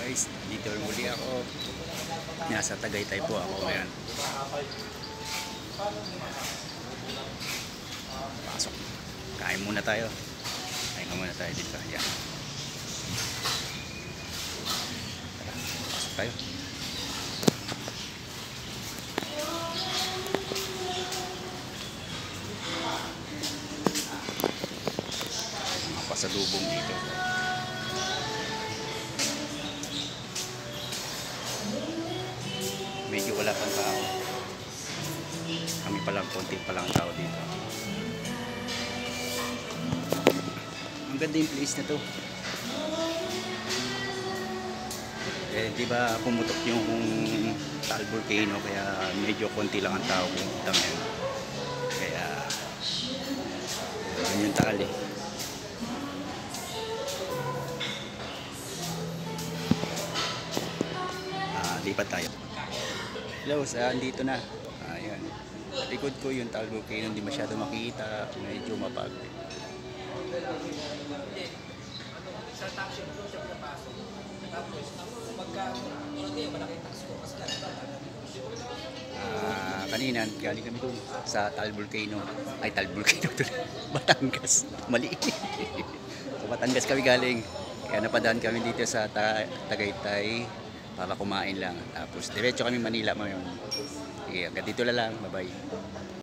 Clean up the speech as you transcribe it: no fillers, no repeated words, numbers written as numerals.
Guys, dito muli ako. Nasa Tagaytay po ako ngayon. Pasok. Kain muna tayo. Kain muna tayo dito. Yan. Tara, pasok tayo. Mga pasalubong dito. Medyo wala pang tao. Kami palang konti palang tao dito. Ang ganda yung place na to. Di ba pumutok yung Taal Volcano, kaya medyo konti lang ang tao pumunta ngayon. Kaya yun yung Taal eh. Lipat tayo. Hello, saan dito na? Ayan. Likod ko yung Taal Volcano, hindi masyado makita, medyo mapag. Sa taxi mo siya pinapasok. Tapos, pagka malaki tax ko, kasi Kanina, galing kami doon sa Taal Volcano. Ay, Taal Volcano doon. Batangas. Mali. Sa Batangas kami galing. Kaya napadaan kami dito sa Tagaytay para kumain lang. Tapos, diretso kami Manila ngayon. Sige, hanggang dito lang. Bye-bye.